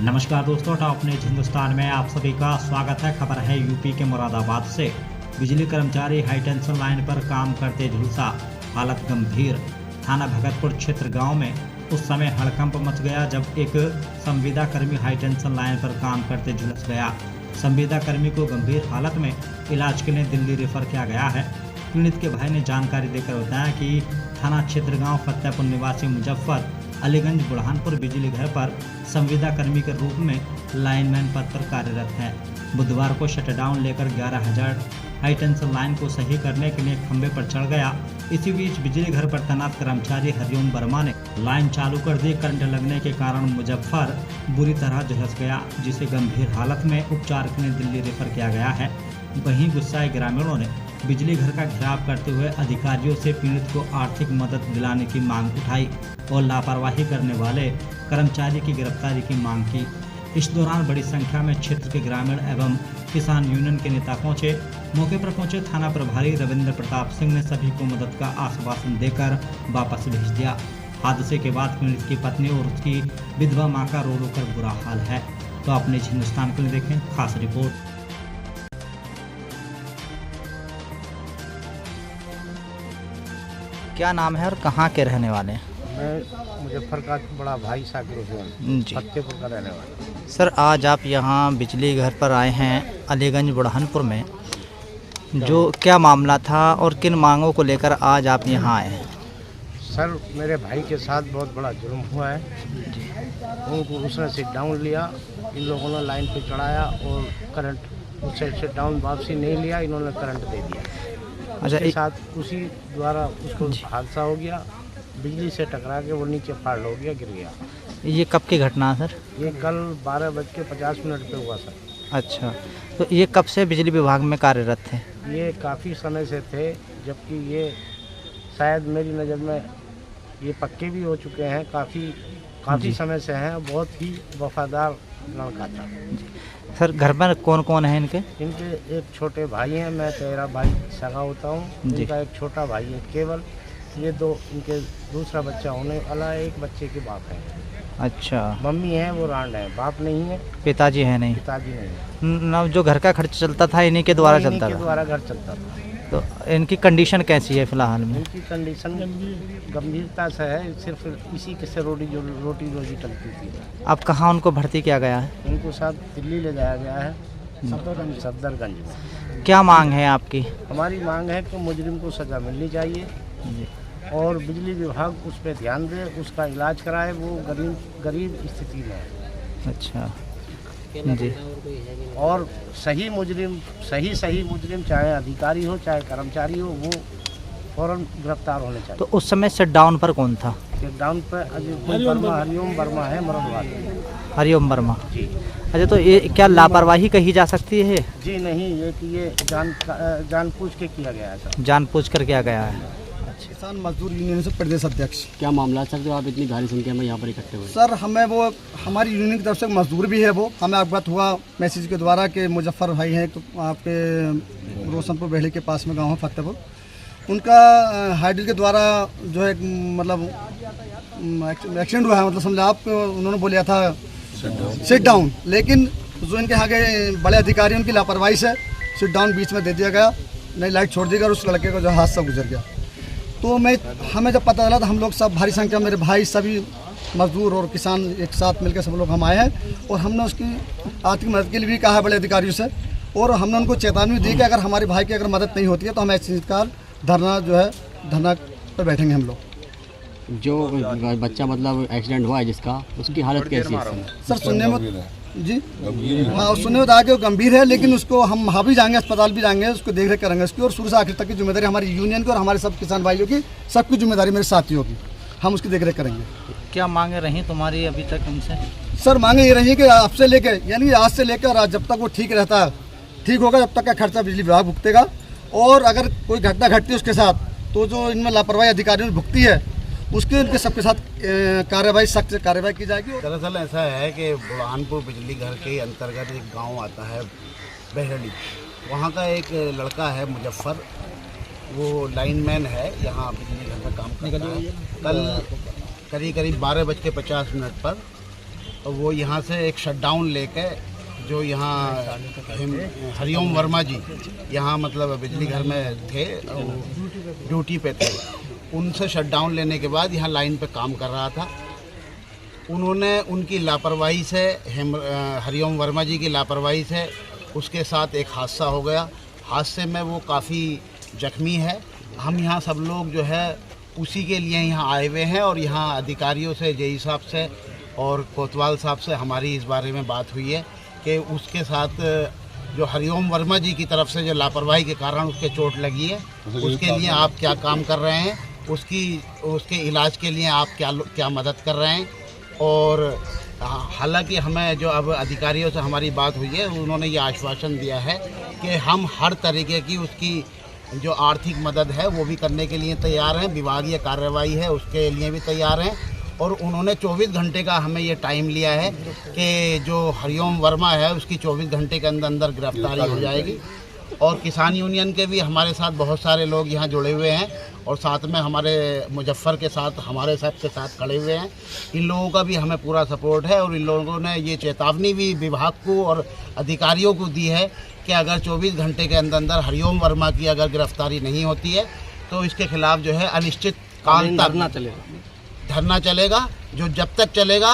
नमस्कार दोस्तों, top news Hindustan में आप सभी का स्वागत है। खबर है यूपी के मुरादाबाद से। बिजली कर्मचारी हाई टेंशन लाइन पर काम करते झुलसा, हालत गंभीर। थाना भगतपुर क्षेत्र गांव में उस समय हड़कंप मच गया जब एक संविदा कर्मी हाई टेंशन लाइन पर काम करते झुलस गया। संविदा कर्मी को गंभीर हालत में इलाज के लिए दिल्ली रेफर किया गया है। पीड़ित के भाई ने जानकारी देकर बताया कि थाना क्षेत्र गाँव फतेहपुर निवासी मुजफ्फर अलीगंज बुरहानपुर बिजली घर पर संविदा कर्मी के रूप में लाइनमैन पद पर कार्यरत है। बुधवार को शटडाउन लेकर 11,000 हाई टेंशन लाइन को सही करने के लिए खंभे पर चढ़ गया। इसी बीच बिजली घर पर तैनात कर्मचारी हरिओम वर्मा ने लाइन चालू कर दी। करंट लगने के कारण मुजफ्फर बुरी तरह झुलस गया, जिसे गंभीर हालत में उपचार के लिए दिल्ली रेफर किया गया है। वहीं गुस्साए ग्रामीणों ने बिजली घर का घेराव करते हुए अधिकारियों से पीड़ित को आर्थिक मदद दिलाने की मांग उठाई और लापरवाही करने वाले कर्मचारी की गिरफ्तारी की मांग की। इस दौरान बड़ी संख्या में क्षेत्र के ग्रामीण एवं किसान यूनियन के नेता पहुंचे। मौके पर पहुंचे थाना प्रभारी रविंद्र प्रताप सिंह ने सभी को मदद का आश्वासन देकर वापस भेज दिया। हादसे के बाद पीड़ित की पत्नी और उसकी विधवा मां का रो रो कर बुरा हाल है। तो अपने हिंदुस्तान के लिए देखें खास रिपोर्ट। क्या नाम है और कहाँ के रहने वाले हैं? मैं मुजफ्फर का बड़ा भाई साकिर हुसैन, फतेहपुर का रहने वाला। सर, आज आप यहाँ बिजली घर पर आए हैं अलीगंज बुरहानपुर में, जो क्या मामला था और किन मांगों को लेकर आज आप यहाँ आए हैं? सर, मेरे भाई के साथ बहुत बड़ा जुर्म हुआ है। उनको उसने सिट डाउन लिया, इन लोगों ने लाइन पे चढ़ाया और करंट उससे सिट डाउन वापसी नहीं लिया, इन्होंने करंट दे दिया। अच्छा, उसके साथ उसी द्वारा उसको हादसा हो गया, बिजली से टकरा के वो नीचे फाड़ हो गया, गिर गया। ये कब की घटना है सर? ये कल 12:50 पे हुआ सर। अच्छा, तो ये कब से बिजली विभाग में कार्यरत थे? ये काफ़ी समय से थे, जबकि ये शायद मेरी नज़र में ये पक्के भी हो चुके हैं। काफ़ी समय से हैं। बहुत ही वफादार लड़का था। सर, घर पर कौन कौन है इनके? इनके एक छोटे भाई हैं, मैं तेरा भाई सगा होता हूँ। इनका एक छोटा भाई है केवल। ये दो इनके दूसरा बच्चा होने वाला है, एक बच्चे के बाप है। अच्छा, मम्मी है वो रांड है, बाप नहीं है, पिताजी है नहीं? पिताजी नहीं है। न, जो घर का खर्च चलता था इन्हीं के द्वारा चलता था? इनके द्वारा घर चलता था। तो इनकी कंडीशन कैसी है फिलहाल में? इनकी कंडीशन गंभीरता से है, सिर्फ इसी के से रोटी रोजी चलती थी। अब कहाँ उनको भर्ती किया गया है? इनको साथ दिल्ली ले जाया गया है, सफदरगंज। क्या मांग है आपकी? हमारी मांग है कि मुजरिम को सज़ा मिलनी चाहिए और बिजली विभाग उस पर ध्यान दे, उसका इलाज कराए। वो गरीब स्थिति में है। अच्छा जी। और सही मुजरिम चाहे अधिकारी हो चाहे कर्मचारी हो, वो फौरन गिरफ्तार होने चाहिए। तो उस समय शट डाउन पर कौन था? शट डाउन पर हरिओम वर्मा है, मरदवाल। हरिओम वर्मा जी। अच्छा, तो ये क्या लापरवाही कही जा सकती है? जी नहीं, ये कि ये जानबूझ के किया गया है सर। जानबूझ कर किया गया है। किसान मजदूर यूनियन से प्रदेश अध्यक्ष। क्या मामला सर, जो आप इतनी भारी संख्या में यहाँ पर इकट्ठे हुए? सर, हमारी यूनियन की तरफ से मजदूर भी है। वो हमें अवगत हुआ मैसेज के द्वारा कि मुजफ्फर भाई हैं, तो आपके रोशनपुर बेहली के पास में गांव है फतेहपुर। उनका हाइडल के द्वारा जो है मतलब एक्सीडेंट हुआ है। मतलब समझा आप, उन्होंने बोला था सिट डाउन, लेकिन जो इनके यहाँ के बड़े अधिकारी उनकी लापरवाही से सिट डाउन बीच में दे दिया गया, नहीं लाइट छोड़ दी गई और उस लड़के का जो हादसा गुजर गया। तो हमें जब पता चला तो हम लोग सब भारी संख्या, मेरे भाई सभी मजदूर और किसान एक साथ मिलकर सब लोग हम आए हैं और हमने उसकी आर्थिक मदद के लिए भी कहा है बड़े अधिकारियों से। और हमने उनको चेतावनी दी कि अगर हमारे भाई की अगर मदद नहीं होती है तो हम ऐसे धरना पर बैठेंगे हम लोग। जो बच्चा मतलब एक्सीडेंट हुआ है जिसका, उसकी हालत कैसी है सर? सुनने में जी हाँ, सुनने में आगे गंभीर है, लेकिन उसको हम वहाँ भी जाएंगे, अस्पताल भी जाएंगे, उसको देख रेख करेंगे उसकी। और शुरू से आखिर तक की जिम्मेदारी हमारी यूनियन की और हमारे सब किसान भाइयों की, सबकी जिम्मेदारी मेरे साथियों की, हम उसकी देख रेख करेंगे। क्या मांगे रही तुम्हारी अभी तक उनसे? सर, मांगे ये रही कि आपसे लेके, यानी आज से लेकर आज जब तक वो ठीक रहता है, ठीक होगा, जब तक का खर्चा बिजली विभाग भुगतेगा। और अगर कोई घटना घटती है उसके साथ, तो जो इनमें लापरवाही अधिकारियों ने भुगती है, उसके उनके सबके साथ कार्रवाई, सख्त कार्रवाई की जाएगी। दरअसल ऐसा है कि बुरहानपुर बिजली घर के अंतर्गत एक गांव आता है बहरली, वहाँ का एक लड़का है मुजफ्फर, वो लाइनमैन है, यहाँ बिजली घर में काम करता है। कल करीब 12:50 पर वो यहाँ से एक शटडाउन लेके जो यहाँ हरिओम वर्मा जी यहाँ मतलब बिजली घर में थे, ड्यूटी पे थे, उनसे शटडाउन लेने के बाद यहाँ लाइन पे काम कर रहा था। उन्होंने उनकी लापरवाही से, हरिओम वर्मा जी की लापरवाही से उसके साथ एक हादसा हो गया। हादसे में वो काफ़ी जख्मी है। हम यहाँ सब लोग जो है उसी के लिए यहाँ आए हुए हैं और यहाँ अधिकारियों से, जेई साहब से और कोतवाल साहब से हमारी इस बारे में बात हुई है कि उसके साथ जो हरिओम वर्मा जी की तरफ से जो लापरवाही के कारण उसके चोट लगी है, उसके लिए आप क्या काम कर रहे हैं, उसके इलाज के लिए आप क्या मदद कर रहे हैं। और हालांकि हमें जो अब अधिकारियों से हमारी बात हुई है, उन्होंने ये आश्वासन दिया है कि हम हर तरीके की उसकी जो आर्थिक मदद है वो भी करने के लिए तैयार हैं, विभागीय कार्रवाई है उसके लिए भी तैयार हैं। और उन्होंने 24 घंटे का हमें ये टाइम लिया है कि जो हरिओम वर्मा है उसकी 24 घंटे के अंदर अंदर गिरफ्तारी हो जाएगी। और किसान यूनियन के भी हमारे साथ बहुत सारे लोग यहाँ जुड़े हुए हैं और साथ में हमारे मुजफ्फर के साथ, हमारे साथ के साथ खड़े हुए हैं। इन लोगों का भी हमें पूरा सपोर्ट है और इन लोगों ने ये चेतावनी भी विभाग को और अधिकारियों को दी है कि अगर 24 घंटे के अंदर अंदर हरिओम वर्मा की अगर गिरफ्तारी नहीं होती है तो इसके खिलाफ जो है अनिश्चित काल तक धरना चलेगा, जो जब तक चलेगा